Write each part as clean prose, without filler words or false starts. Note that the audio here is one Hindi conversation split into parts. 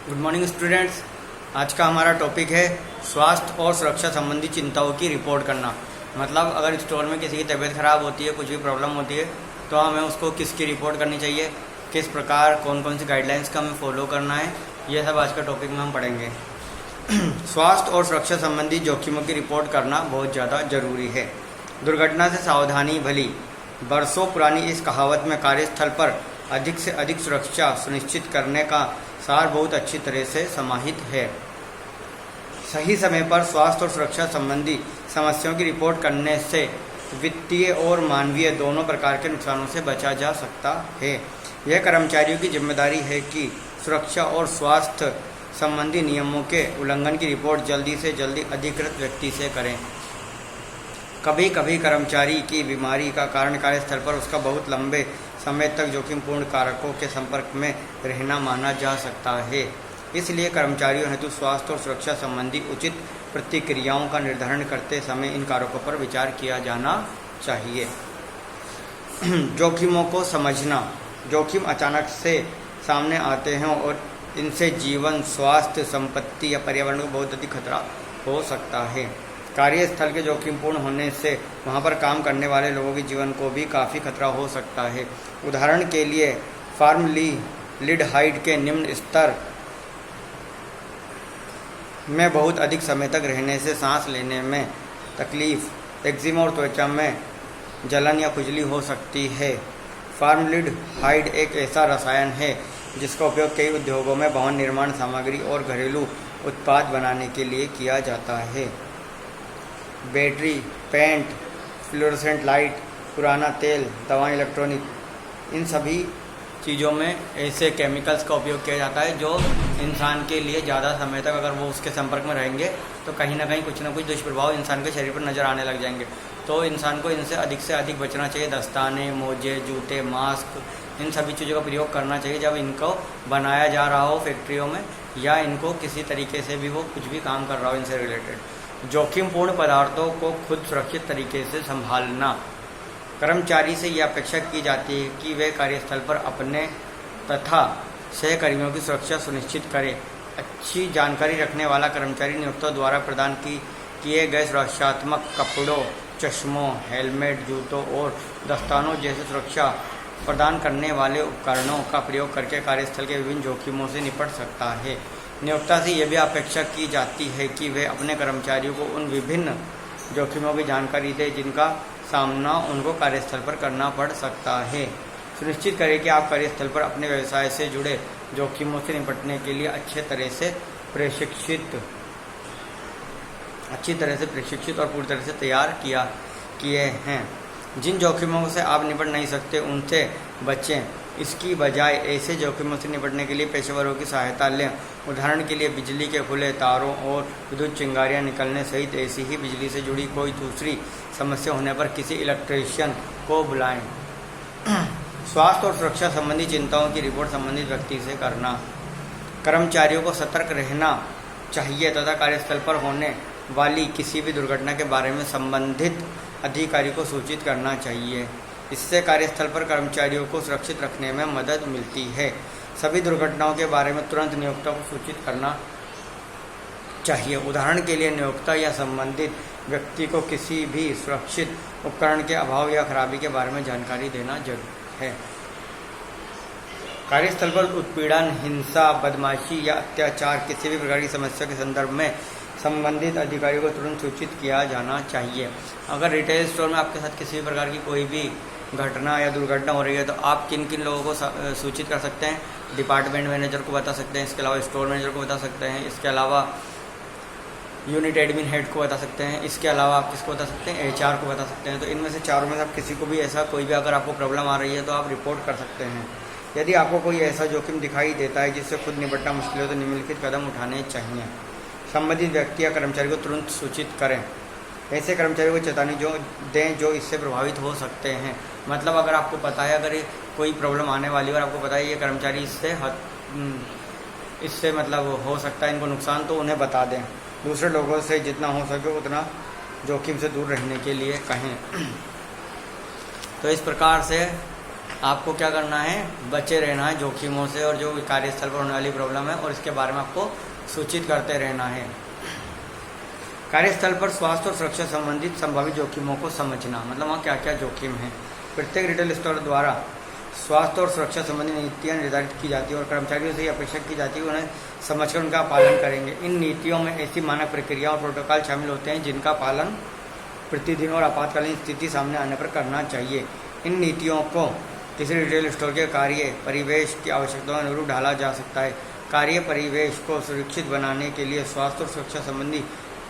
Good morning students. आज का हमारा टॉपिक है स्वास्थ्य और सुरक्षा संबंधी चिंताओं की रिपोर्ट करना। मतलब अगर स्टोर में किसी की तबीयत खराब होती है, कुछ भी प्रॉब्लम होती है, तो हमें उसको किसकी रिपोर्ट करनी चाहिए, किस प्रकार कौन कौन सी गाइडलाइंस का हमें फॉलो करना है, ये सब आज का टॉपिक में हम पढ़ेंगे। स्वास्थ्य और सुरक्षा संबंधी जोखिमों की रिपोर्ट करना बहुत ज़्यादा जरूरी है। दुर्घटना से सावधानी भली। बरसों पुरानी इस कहावत में कार्यस्थल पर अधिक से अधिक सुरक्षा सुनिश्चित करने का सार बहुत अच्छी तरह से समाहित है। सही समय पर स्वास्थ्य और सुरक्षा संबंधी समस्याओं की रिपोर्ट करने से वित्तीय और मानवीय दोनों प्रकार के नुकसानों से बचा जा सकता है। यह कर्मचारियों की जिम्मेदारी है कि सुरक्षा और स्वास्थ्य संबंधी नियमों के उल्लंघन की रिपोर्ट जल्दी से जल्दी अधिकृत व्यक्ति से करें। कभी कभी कर्मचारी की बीमारी का कारण कार्यस्थल पर उसका बहुत लंबे समय तक जोखिमपूर्ण कारकों के संपर्क में रहना माना जा सकता है। इसलिए कर्मचारियों हेतु स्वास्थ्य और सुरक्षा संबंधी उचित प्रतिक्रियाओं का निर्धारण करते समय इन कारकों पर विचार किया जाना चाहिए। जोखिमों को समझना। जोखिम अचानक से सामने आते हैं और इनसे जीवन, स्वास्थ्य, संपत्ति या पर्यावरण को बहुत अधिक खतरा हो सकता है। कार्यस्थल के जोखिमपूर्ण होने से वहां पर काम करने वाले लोगों के जीवन को भी काफ़ी खतरा हो सकता है। उदाहरण के लिए फॉर्मल्डिहाइड के निम्न स्तर में बहुत अधिक समय तक रहने से सांस लेने में तकलीफ, एक्जिमा और त्वचा में जलन या खुजली हो सकती है। फॉर्मल्डिहाइड एक ऐसा रसायन है जिसका उपयोग कई उद्योगों में भवन निर्माण सामग्री और घरेलू उत्पाद बनाने के लिए किया जाता है। बैटरी, पेंट, फ्लोरोसेंट लाइट, पुराना तेल, दवाएं, इलेक्ट्रॉनिक, इन सभी चीज़ों में ऐसे केमिकल्स का उपयोग किया जाता है जो इंसान के लिए ज़्यादा समय तक अगर वो उसके संपर्क में रहेंगे तो कहीं ना कहीं कुछ ना कुछ दुष्प्रभाव इंसान के शरीर पर नज़र आने लग जाएंगे। तो इंसान को इनसे अधिक बचना चाहिए। दस्ताने, मोजे, जूते, मास्क, इन सभी चीज़ों का प्रयोग करना चाहिए जब इनको बनाया जा रहा हो फैक्ट्रियों में, या इनको किसी तरीके से भी वो कुछ भी काम कर रहा हो इनसे रिलेटेड। जोखिमपूर्ण पदार्थों को खुद सुरक्षित तरीके से संभालना। कर्मचारी से यह अपेक्षा की जाती है कि वे कार्यस्थल पर अपने तथा सहकर्मियों की सुरक्षा सुनिश्चित करें। अच्छी जानकारी रखने वाला कर्मचारी नियोक्ता द्वारा प्रदान किए गए सुरक्षात्मक कपड़ों, चश्मों, हेलमेट, जूतों और दस्तानों जैसे सुरक्षा प्रदान करने वाले उपकरणों का प्रयोग करके कार्यस्थल के विभिन्न जोखिमों से निपट सकता है। नियोक्ता से यह भी अपेक्षा की जाती है कि वे अपने कर्मचारियों को उन विभिन्न जोखिमों की जानकारी दें जिनका सामना उनको कार्यस्थल पर करना पड़ सकता है। सुनिश्चित करें कि आप कार्यस्थल पर अपने व्यवसाय से जुड़े जोखिमों से निपटने के लिए अच्छी तरह से प्रशिक्षित और पूरी तरह से तैयार किए हैं। जिन जोखिमों से आप निपट नहीं सकते उनसे बचें। इसकी बजाय ऐसे जोखिमों से निपटने के लिए पेशेवरों की सहायता लें। उदाहरण के लिए बिजली के खुले तारों और विद्युत चिंगारियां निकलने सहित ऐसी ही बिजली से जुड़ी कोई दूसरी समस्या होने पर किसी इलेक्ट्रीशियन को बुलाएं। स्वास्थ्य और सुरक्षा संबंधी चिंताओं की रिपोर्ट संबंधित व्यक्ति से करना। कर्मचारियों को सतर्क रहना चाहिए तथा कार्यस्थल पर होने वाली किसी भी दुर्घटना के बारे में संबंधित अधिकारी को सूचित करना चाहिए। इससे कार्यस्थल पर कर्मचारियों को सुरक्षित रखने में मदद मिलती है। सभी दुर्घटनाओं के बारे में तुरंत नियोक्ता को सूचित करना चाहिए। उदाहरण के लिए नियोक्ता या संबंधित व्यक्ति को किसी भी सुरक्षित उपकरण के अभाव या खराबी के बारे में जानकारी देना जरूरी है। कार्यस्थल पर उत्पीड़न, हिंसा, बदमाशी या अत्याचार किसी भी प्रकार की समस्या के संदर्भ में संबंधित अधिकारियों को तुरंत सूचित किया जाना चाहिए। अगर रिटेल स्टोर में आपके साथ किसी भी प्रकार की कोई भी घटना या दुर्घटना हो रही है तो आप किन किन लोगों को सूचित कर सकते हैं? डिपार्टमेंट मैनेजर को बता सकते हैं, इसके अलावा स्टोर मैनेजर को बता सकते हैं, इसके अलावा यूनिट एडमिन हेड को बता सकते हैं, इसके अलावा आप किसको बता सकते हैं? HR को बता सकते हैं। तो इनमें से चारों में से आप किसी को भी ऐसा कोई भी अगर आपको प्रॉब्लम आ रही है तो आप रिपोर्ट कर सकते हैं। यदि आपको कोई ऐसा जोखिम दिखाई देता है जिससे खुद निपटना मुश्किल हो तो निम्नलिखित कदम उठाने चाहिए। संबंधित व्यक्ति या कर्मचारी को तुरंत सूचित करें। ऐसे कर्मचारी को चेतावनी दें जो इससे प्रभावित हो सकते हैं। मतलब अगर आपको पता है अगर कोई प्रॉब्लम आने वाली है और आपको पता है ये कर्मचारी इससे मतलब हो सकता है इनको नुकसान, तो उन्हें बता दें। दूसरे लोगों से जितना हो सके उतना जोखिम से दूर रहने के लिए कहें। तो इस प्रकार से आपको क्या करना है, बचे रहना है जोखिमों से और जो कार्यस्थल पर होने वाली प्रॉब्लम है, और इसके बारे में आपको सूचित करते रहना है। कार्यस्थल पर स्वास्थ्य और सुरक्षा संबंधित संभावित जोखिमों को समझना, मतलब वहाँ क्या क्या जोखिम है। प्रत्येक रिटेल स्टोर द्वारा स्वास्थ्य और सुरक्षा संबंधी नीतियाँ निर्धारित की जाती है और कर्मचारियों से अपेक्षा की जाती है उन्हें समझकर उनका पालन करेंगे। इन नीतियों में ऐसी मानक प्रक्रिया और प्रोटोकॉल शामिल होते हैं जिनका पालन प्रतिदिन और आपातकालीन स्थिति सामने आने पर करना चाहिए। इन नीतियों को किसी रिटेल स्टोर के कार्य परिवेश की आवश्यकताओं के अनुरूप ढाला जा सकता है। कार्य परिवेश को सुरक्षित बनाने के लिए स्वास्थ्य और सुरक्षा संबंधी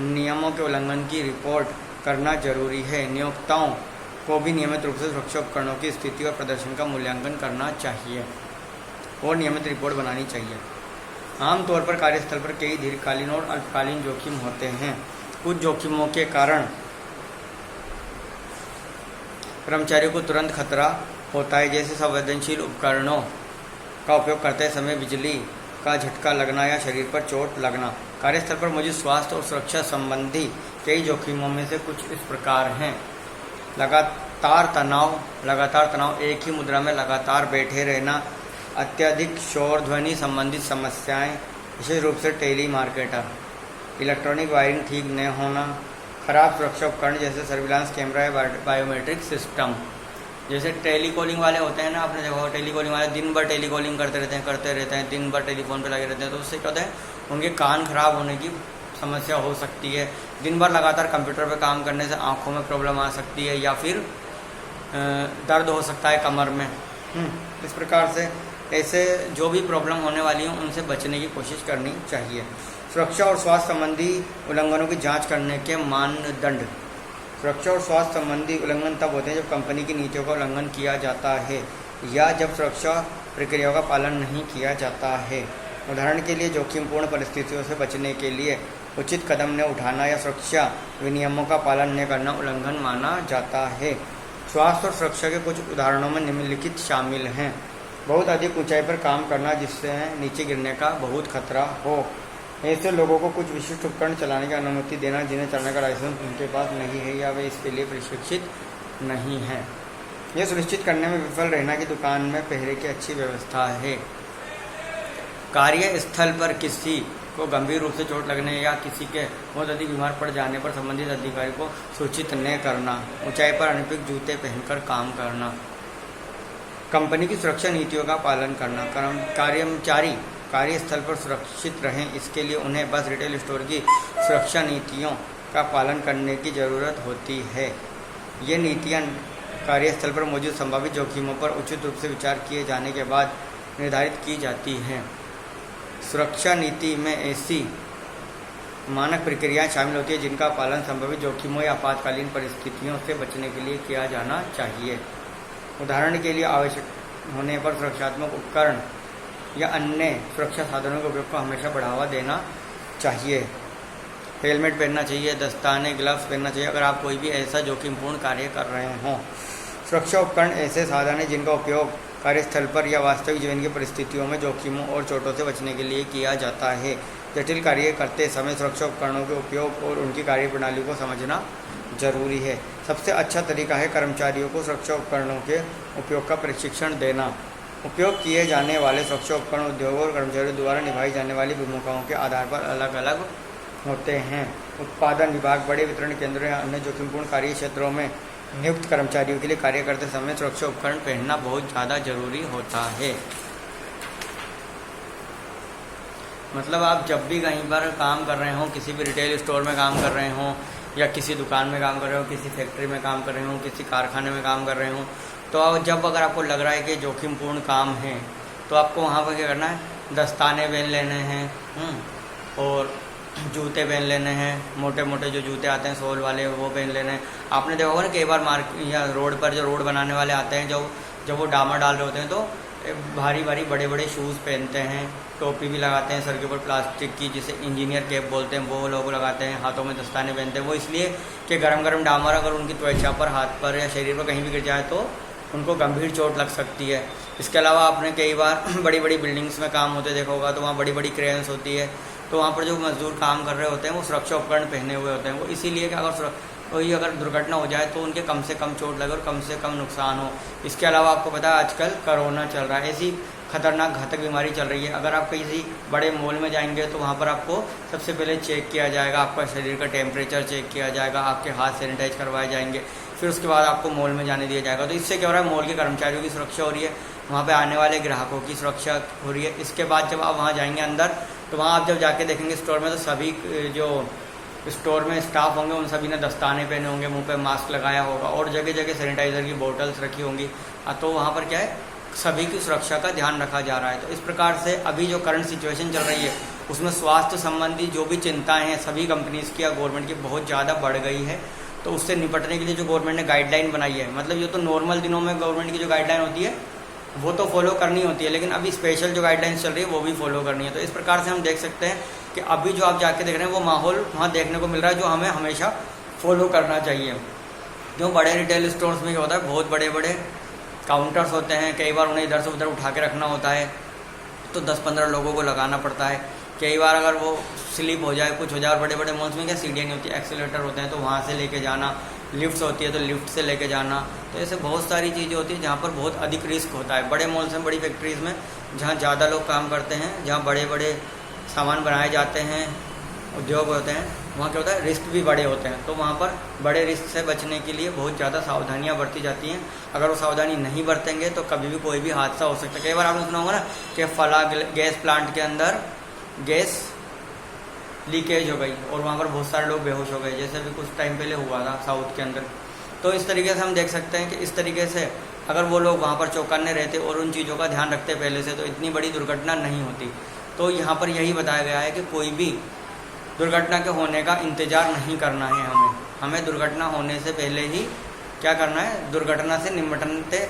नियमों के उल्लंघन की रिपोर्ट करना जरूरी है। नियोक्ताओं को भी नियमित रूप से सुरक्षा उपकरणों की स्थिति और प्रदर्शन का मूल्यांकन करना चाहिए और नियमित रिपोर्ट बनानी चाहिए। आमतौर पर कार्यस्थल पर कई दीर्घकालीन और अल्पकालीन जोखिम होते हैं। कुछ जोखिमों के कारण कर्मचारियों को तुरंत खतरा होता है, जैसे संवेदनशील उपकरणों का उपयोग करते समय बिजली का झटका लगना या शरीर पर चोट लगना। कार्यस्थल पर मौजूद स्वास्थ्य और सुरक्षा संबंधी कई जोखिमों में से कुछ इस प्रकार हैं। लगातार तनाव, एक ही मुद्रा में लगातार बैठे रहना, अत्यधिक शोर ध्वनि संबंधित समस्याएं, विशेष रूप से टेलीमार्केटर, इलेक्ट्रॉनिक वायरिंग ठीक न होना, खराब सुरक्षा उपकरण जैसे सर्विलांस कैमरा या बायोमेट्रिक सिस्टम। जैसे टेलीकॉलिंग वाले होते हैं ना, आपने देखा टेलीकॉलिंग वाले दिन भर टेलीकॉलिंग करते रहते हैं, दिन भर टेलीफोन पे लगे रहते हैं, तो उससे क्या होता है, उनके कान खराब होने की समस्या हो सकती है। दिन भर लगातार कंप्यूटर पे काम करने से आंखों में प्रॉब्लम आ सकती है या फिर दर्द हो सकता है कमर में। इस प्रकार से ऐसे जो भी प्रॉब्लम होने वाली हो उनसे बचने की कोशिश करनी चाहिए। सुरक्षा और स्वास्थ्य संबंधी उल्लंघनों की जांच करने के मानदंड। सुरक्षा और स्वास्थ्य संबंधी उल्लंघन तब होते हैं जब कंपनी की नीतियों का उल्लंघन किया जाता है या जब सुरक्षा प्रक्रियाओं का पालन नहीं किया जाता है। उदाहरण के लिए जोखिमपूर्ण परिस्थितियों से बचने के लिए उचित कदम न उठाना या सुरक्षा विनियमों का पालन न करना उल्लंघन माना जाता है। स्वास्थ्य और सुरक्षा के कुछ उदाहरणों में निम्नलिखित शामिल हैं। बहुत अधिक ऊंचाई पर काम करना जिससे नीचे गिरने का बहुत खतरा हो। ऐसे लोगों को कुछ विशिष्ट उपकरण चलाने की अनुमति देना जिन्हें चलाने का लाइसेंस उनके पास नहीं है या वे इसके लिए प्रशिक्षित नहीं हैं। यह सुनिश्चित करने में विफल रहना कि दुकान में पहरे की अच्छी व्यवस्था है। कार्यस्थल पर किसी को गंभीर रूप से चोट लगने या किसी के बहुत अधिक बीमार पड़ जाने पर संबंधित अधिकारी को सूचित न करना। ऊंचाई पर अनुपयुक्त जूते पहनकर काम करना। कंपनी की सुरक्षा नीतियों का पालन करना। कर्मचारी कार्यस्थल पर सुरक्षित रहें, इसके लिए उन्हें बस रिटेल स्टोर की सुरक्षा नीतियों का पालन करने की ज़रूरत होती है। ये नीतियाँ कार्यस्थल पर मौजूद संभावित जोखिमों पर उचित रूप से विचार किए जाने के बाद निर्धारित की जाती हैं। सुरक्षा नीति में ऐसी मानक प्रक्रियाएं शामिल होती है जिनका पालन संभावित जोखिमों या आपातकालीन परिस्थितियों से बचने के लिए किया जाना चाहिए। उदाहरण के लिए आवश्यक होने पर सुरक्षात्मक उपकरण या अन्य सुरक्षा साधनों के उपयोग को हमेशा बढ़ावा देना चाहिए। हेलमेट पहनना चाहिए, दस्ताने ग्लव्स पहनना चाहिए अगर आप कोई भी ऐसा जोखिमपूर्ण कार्य कर रहे हों। सुरक्षा उपकरण ऐसे साधन हैं जिनका उपयोग कार्यस्थल पर या वास्तविक जीवन की परिस्थितियों में जोखिमों और चोटों से बचने के लिए किया जाता है। जटिल कार्य करते समय सुरक्षा उपकरणों के उपयोग और उनकी कार्यप्रणाली को समझना जरूरी है। सबसे अच्छा तरीका है कर्मचारियों को सुरक्षा उपकरणों के उपयोग का प्रशिक्षण देना। उपयोग किए जाने वाले सुरक्षा उपकरण उद्योगों और कर्मचारियों द्वारा निभाई जाने वाली भूमिकाओं के आधार पर अलग अलग होते हैं। उत्पादन विभाग, बड़े वितरण केंद्रों या अन्य जोखिमपूर्ण कार्य क्षेत्रों में नियुक्त कर्मचारियों के लिए कार्य करते समय सुरक्षा उपकरण पहनना बहुत ज़्यादा जरूरी होता है। मतलब आप जब भी कहीं पर काम कर रहे हो, किसी भी रिटेल स्टोर में काम कर रहे हो या किसी दुकान में काम कर रहे हो, किसी फैक्ट्री में काम कर रहे हो, किसी कारखाने में काम कर रहे हो, तो जब अगर आपको लग रहा है कि जोखिमपूर्ण काम है तो आपको वहाँ पर क्या करना है, दस्ताने पहन लेने हैं और जूते पहन लेने हैं। मोटे मोटे जो जूते आते हैं सोल वाले वो पहन लेने हैं। आपने देखा होगा ना कई बार मार्केट या रोड पर जो रोड बनाने वाले आते हैं, जब वो डामर डाल रहे होते हैं तो भारी भारी बड़े बड़े शूज़ पहनते हैं, टोपी भी लगाते हैं, सर के ऊपर प्लास्टिक की जिसे इंजीनियर कैप बोलते हैं वो लोग लगाते हैं, हाथों में दस्ताने पहनते हैं। वो इसलिए कि गरम गरम डामर अगर उनकी त्वचा पर, हाथ पर या शरीर पर कहीं भी गिर जाए तो उनको गंभीर चोट लग सकती है। इसके अलावा आपने कई बार बड़ी बड़ी बिल्डिंग्स में काम होते देखा होगा तो वहाँ बड़ी बड़ी क्रेन्स होती है, तो वहाँ पर जो मजदूर काम कर रहे होते हैं वो सुरक्षा उपकरण पहने हुए होते हैं। वो इसीलिए कि अगर कोई अगर दुर्घटना हो जाए तो उनके कम से कम चोट लगे और कम से कम नुकसान हो। इसके अलावा आपको पता है आजकल कोरोना चल रहा है, ऐसी खतरनाक घातक बीमारी चल रही है। अगर आप किसी बड़े मॉल में जाएंगे तो वहाँ पर आपको सबसे पहले चेक किया जाएगा, आपका शरीर का टेम्परेचर चेक किया जाएगा, आपके हाथ सैनिटाइज करवाए जाएंगे, फिर उसके बाद आपको मॉल में जाने दिया जाएगा। तो इससे क्या हो रहा है, मॉल के कर्मचारियों की सुरक्षा हो रही है, वहाँ पे आने वाले ग्राहकों की सुरक्षा हो रही है। इसके बाद जब आप वहाँ जाएंगे अंदर, तो वहाँ आप जब जाके देखेंगे स्टोर में, तो सभी जो स्टोर में स्टाफ होंगे उन सभी ने दस्ताने पहने होंगे, मुंह पे मास्क लगाया होगा और जगह जगह सैनिटाइजर की बोतल्स रखी होंगी। तो वहाँ पर क्या है, सभी की सुरक्षा का ध्यान रखा जा रहा है। तो इस प्रकार से अभी जो करंट सिचुएशन चल रही है उसमें स्वास्थ्य संबंधी जो भी चिंताएं हैं सभी कंपनीज की या गवर्नमेंट की बहुत ज़्यादा बढ़ गई है। तो उससे निपटने के लिए जो गवर्नमेंट ने गाइडलाइन बनाई है, मतलब ये तो नॉर्मल दिनों में गवर्नमेंट की जो गाइडलाइन होती है वो तो फॉलो करनी होती है, लेकिन अभी स्पेशल जो गाइडलाइंस चल रही है वो भी फॉलो करनी है। तो इस प्रकार से हम देख सकते हैं कि अभी जो आप जाके देख रहे हैं वो माहौल वहाँ देखने को मिल रहा है जो हमें हमेशा फॉलो करना चाहिए। जो बड़े रिटेल स्टोर्स में क्या होता है, बहुत बड़े बड़े काउंटर्स होते हैं, कई बार उन्हें इधर से उधर उठा के रखना होता है, तो 10-15 लोगों को लगाना पड़ता है। कई बार अगर वो स्लिप हो जाए, कुछ हो जाए, और बड़े बड़े मॉल्स में क्या सीढ़ियाँ नहीं होती, एक्सीलेटर होते हैं, तो वहाँ से लेके जाना, लिफ्ट्स होती है तो लिफ्ट से लेके जाना। तो ऐसे बहुत सारी चीज़ें होती हैं जहाँ पर बहुत अधिक रिस्क होता है। बड़े मॉल्स में, बड़ी फैक्ट्रीज़ में जहाँ ज़्यादा लोग काम करते हैं, जहाँ बड़े बड़े सामान बनाए जाते हैं, उद्योग होते हैं, वहाँ क्या होता है, रिस्क भी बड़े होते हैं। तो वहाँ पर बड़े रिस्क से बचने के लिए बहुत ज़्यादा सावधानियाँ बरती जाती हैं। अगर वो सावधानी नहीं बरतेंगे तो कभी भी कोई भी हादसा हो सकता है। कई बार आपने सुना होगा ना कि फला गैस प्लांट के अंदर गैस लीकेज हो गई और वहाँ पर बहुत सारे लोग बेहोश हो गए, जैसे भी कुछ टाइम पहले हुआ था साउथ के अंदर। तो इस तरीके से हम देख सकते हैं कि इस तरीके से अगर वो लोग वहाँ पर चौकन्ने रहते और उन चीज़ों का ध्यान रखते पहले से, तो इतनी बड़ी दुर्घटना नहीं होती। तो यहाँ पर यही बताया गया है कि कोई भी दुर्घटना के होने का इंतज़ार नहीं करना है, हमें दुर्घटना होने से पहले ही क्या करना है, दुर्घटना से निपटने